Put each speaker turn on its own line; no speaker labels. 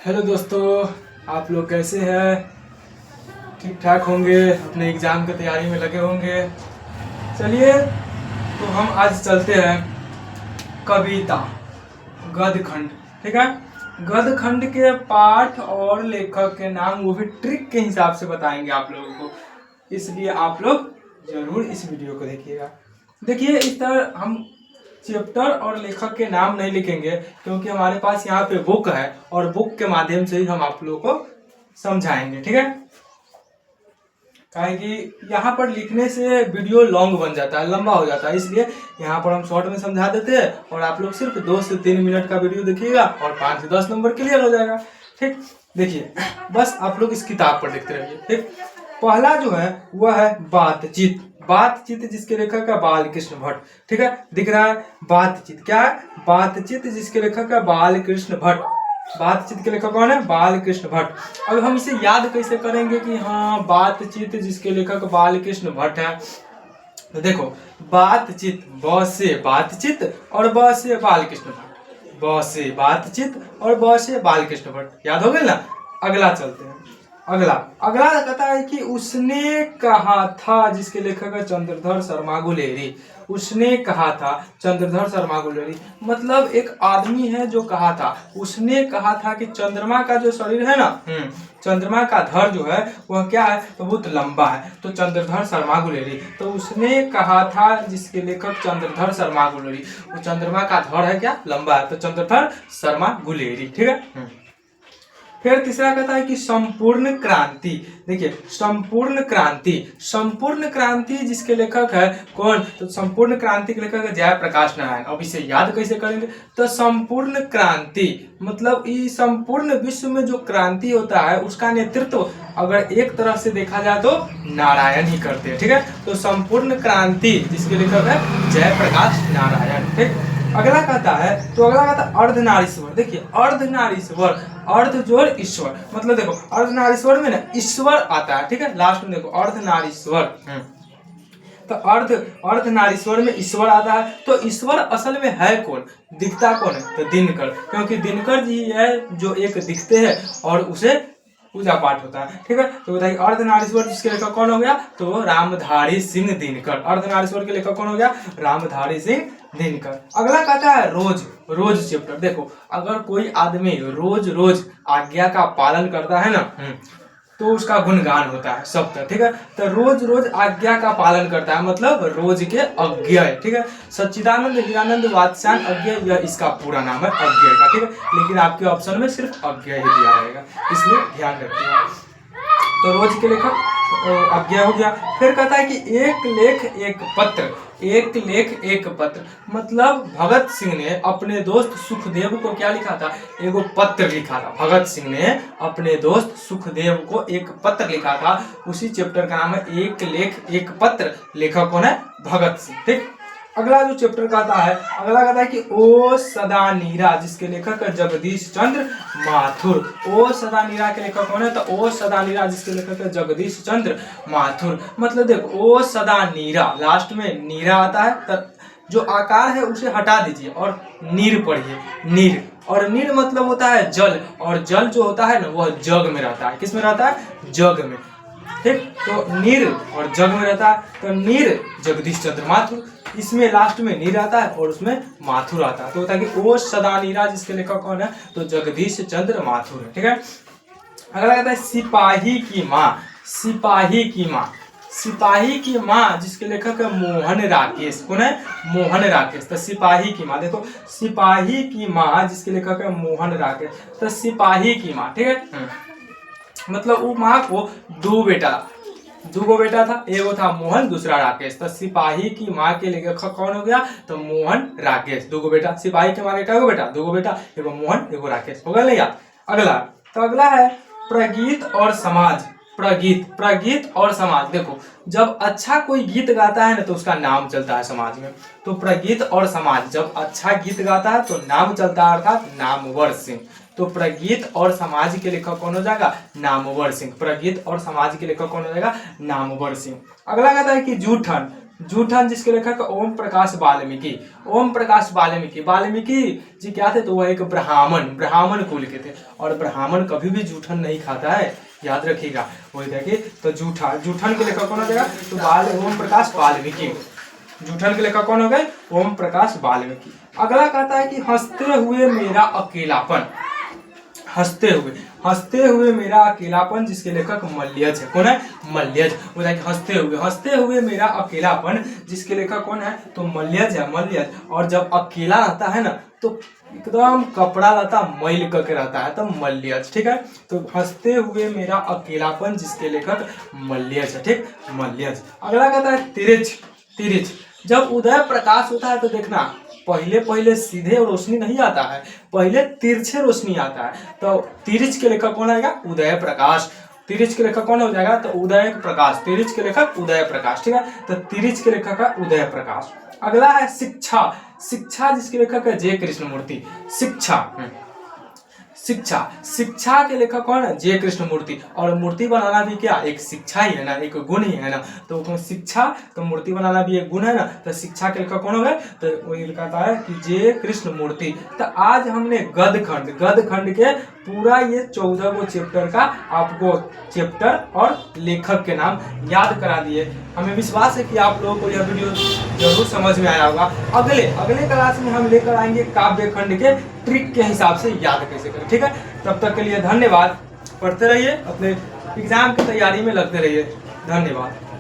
Hello दोस्तों, आप लोग कैसे हैं? ठीक ठाक होंगे, अपने एग्ज़ाम की तैयारी में लगे होंगे। चलिए तो हम आज चलते हैं कविता गद्यखंड। ठीक है, गद्यखंड के पाठ और लेखक के नाम वो भी ट्रिक के हिसाब से बताएंगे आप लोगों को, इसलिए आप लोग जरूर इस वीडियो को देखिएगा। देखिए, इस तरह हम चैप्टर और लेखक के नाम नहीं लिखेंगे क्योंकि हमारे पास यहाँ पे बुक है और बुक के माध्यम से ही हम आप लोगों को समझाएंगे। ठीक है, कि यहाँ पर लिखने से वीडियो लॉन्ग बन जाता है, लंबा हो जाता है, इसलिए यहाँ पर हम शॉर्ट में समझा देते हैं और आप लोग सिर्फ 2 से 3 मिनट का वीडियो देखिएगा और 5 से 10 नंबर क्लियर हो जाएगा। ठीक, देखिए बस आप लोग इस किताब पर देखते रहिए। ठीक, पहला जो है वह है बातचीत। बातचीत जिसके लेखक है बाल कृष्ण भट्ट। ठीक है, दिख रहा है बातचीत, क्या है? बातचीत जिसके लेखक है बाल कृष्ण भट्ट। बातचीत के लेखक कौन है? बाल कृष्ण भट्ट। अब हम इसे याद कैसे करेंगे कि हाँ बातचीत जिसके लेखक बाल कृष्ण भट्ट है? तो देखो, बातचीत ब से बातचीत और ब से बाल कृष्ण भट्ट, ब से बातचीत और ब से बाल कृष्ण भट्ट, याद हो गए ना? अगला चलते हैं। अगला अगला कहता है कि उसने कहा था जिसके लेखक है चंद्रधर शर्मा गुलेरी। उसने कहा था, चंद्रधर शर्मा गुलेरी मतलब एक आदमी है जो कहा था। उसने कहा था कि चंद्रमा का जो शरीर है ना, चंद्रमा का धर जो है वह क्या है? तो बहुत लंबा है, तो चंद्रधर शर्मा गुलेरी। तो उसने कहा था जिसके लेखक चंद्रधर शर्मा गुलेरी, वो चंद्रमा का धर है क्या? लंबा है, तो चंद्रधर शर्मा गुलेरी। ठीक है, फिर तीसरा कहता है कि संपूर्ण क्रांति। देखिए, संपूर्ण क्रांति, संपूर्ण क्रांति जिसके लेखक है कौन? तो संपूर्ण क्रांति के लेखक है जयप्रकाश नारायण। अब इसे याद कैसे करेंगे? तो संपूर्ण क्रांति मतलब इस संपूर्ण विश्व में जो क्रांति होता है उसका नेतृत्व अगर एक तरह से देखा जाए तो नारायण ही करते हैं। ठीक है, तो संपूर्ण क्रांति जिसके लेखक है जयप्रकाश नारायण। ठीक, अगला कहता है, तो अगला कहता है अर्धनारीश्वर। देखिए, अर्धनारीश्वर, अर्ध जोड़ ईश्वर मतलब देखो अर्धनारीश्वर में ना ईश्वर आता है। ठीक है, लास्ट में देखो अर्धनारीश्वर, तो अर्धनारीश्वर में ईश्वर आता है। तो ईश्वर असल में है कौन? दिखता कौन है? तो दिनकर, क्योंकि दिनकर जी है जो एक दिखते हैं और उसे पूजा पाठ होता है। ठीक है, तो बताइए अर्धनारीश्वर जिसके लेखक कौन हो गया? तो रामधारी सिंह दिनकर। अर्धनारीश्वर के लेखक कौन हो गया? रामधारी सिंह दिनकर। अगला कहता है रोज, रोज चैप्टर। देखो, अगर कोई आदमी रोज रोज आज्ञा का पालन करता है ना, तो उसका गुणगान होता है सब तक। ठीक है, तो रोज रोज आज्ञा का पालन करता है मतलब रोज के अज्ञेय। ठीक है, सच्चिदानंद हिरानंद वात्स्यायन अज्ञेय, यह इसका पूरा नाम है अज्ञेय का। ठीक है, लेकिन आपके ऑप्शन में सिर्फ अज्ञेय ही दिया रहेगा, इसलिए ध्यान रखिएगा। तो रोज के लेखक अज्ञेय हो गया। फिर कहता है कि एक लेख एक पत्र। एक लेख एक पत्र मतलब भगत सिंह ने अपने दोस्त सुखदेव को क्या लिखा था? एगो पत्र लिखा था। भगत सिंह ने अपने दोस्त सुखदेव को एक पत्र लिखा था। उसी चैप्टर का नाम है एक लेख एक पत्र। लेखक कौन है? भगत सिंह। ठीक, अगला जो चैप्टर कहता है, अगला कहता है कि ओ सदा नीरा जिसके लेखक है जगदीश चंद्र माथुर। ओ सदा नीरा के लेखक कौन है? तो ओ सदा नीरा जिसके लेखक है जगदीश चंद्र माथुर। मतलब देखो, ओ सदा नीरा, लास्ट में नीरा आता है, तो जो आकार है उसे हटा दीजिए और नीर पढ़िए। नीर, और नीर मतलब होता है जल, और जल जो होता है ना वह जग में रहता है। किस में रहता है? जग में। ठीक, तो नीर और जग में रहता है, तो नीर जगदीश चंद्र माथुर। इसमें लास्ट में नीर आता है और उसमें माथुर आता है, तो होता है कि ओ सदा नीरा जिसके लेखक कौन है? तो जगदीश चंद्र माथुर है। ठीक है, अगला कहता है सिपाही की माँ। सिपाही की माँ, सिपाही की माँ जिसके लेखक है मोहन राकेश। कौन है? मोहन राकेश। तो सिपाही की माँ, देखो सिपाही की माँ जिसके लेखक है मोहन राकेश, तो सिपाही की माँ। ठीक है, मतलब वो माँ को दो बेटा था, एगो था मोहन, दूसरा राकेश। तो सिपाही की माँ के लेखक कौन हो गया? तो मोहन राकेश। दो बेटा, सिपाही की माँ के क्या बेटा? दो बेटा, एगो मोहन एगो राकेश। हो गया नहीं याद? अगला, तो अगला है प्रगीत और समाज। प्रगीत, प्रगीत और समाज। देखो, जब अच्छा कोई गीत गाता है ना तो उसका नाम चलता है समाज में। तो प्रगीत और समाज, जब अच्छा गीत गाता है तो नाम चलता है, अर्थात नामवर सिंह। तो प्रगीत और समाज के लेखक कौन हो जाएगा? नामवर सिंह। प्रगीत और समाज के लेखक कौन हो जाएगा? नामवर सिंह। अगला कहता है कि जूठन। जूठन जिसके लेखक ओम प्रकाश वाल्मीकि। ओम प्रकाश वाल्मीकि, वाल्मीकि जी क्या थे, तो वह एक ब्राह्मण कुल के थे, और ब्राह्मण कभी भी जूठन नहीं खाता है, याद रखिएगा। वही देखिए, तो जूठन के लेखक कौन हो जाएगा, तो ओम प्रकाश वाल्मीकि। जूठन के लेखक कौन हो गए, ओम प्रकाश वाल्मीकि। अगला कहता है कि हंसते हुए मेरा अकेलापन, हंसते हुए मेरा अकेलापन, जिसके लेखक मल्यज है। कौन है, मल्यज। हंसते हुए मेरा अकेलापन, जिसके लेखक कौन है, तो मल्यज है, मल्यज। और जब अकेला रहता है ना, तो एकदम कपड़ा लता मैल करके रहता है, तो मल्यज। ठीक है, तो हंसते हुए मेरा अकेलापन, जिसके लेखक मल्यज है। ठीक, मल्यज। अगला कहता है तिरछ। जब उदय प्रकाश होता है तो देखना, पहले सीधे रोशनी नहीं आता है, पहले तिरछे रोशनी आता है। तो तिरछ के लेखक कौन आएगा, उदय प्रकाश। तिरछ के लेखक कौन हो जाएगा, तो उदय प्रकाश। तिरछ के लेखक उदय प्रकाश। ठीक है, तो तिरछ के लेखक है उदय प्रकाश। अगला है शिक्षा, जिसके लेखक है जे कृष्णमूर्ति। शिक्षा के लेखक कौन है, जे कृष्णमूर्ति। और मूर्ति बनाना भी क्या, एक शिक्षा ही है ना, एक गुण ही है ना। तो शिक्षा, तो मूर्ति बनाना भी एक गुण है ना, तो शिक्षा के लेखक कौन हो गए, तो वही कहता है कि जे कृष्णमूर्ति। तो आज हमने गदखंड के पूरा ये 14 को चैप्टर का आपको चैप्टर और लेखक के नाम याद करा दिए। हमें विश्वास है कि आप लोगों को यह वीडियो जरूर समझ में आया होगा। अगले क्लास में हम लेकर आएंगे काव्य खंड के ट्रिक के हिसाब से याद कैसे करें। ठीक है, तब तक के लिए धन्यवाद। पढ़ते रहिए, अपने एग्जाम की तैयारी में लगते रहिए। धन्यवाद।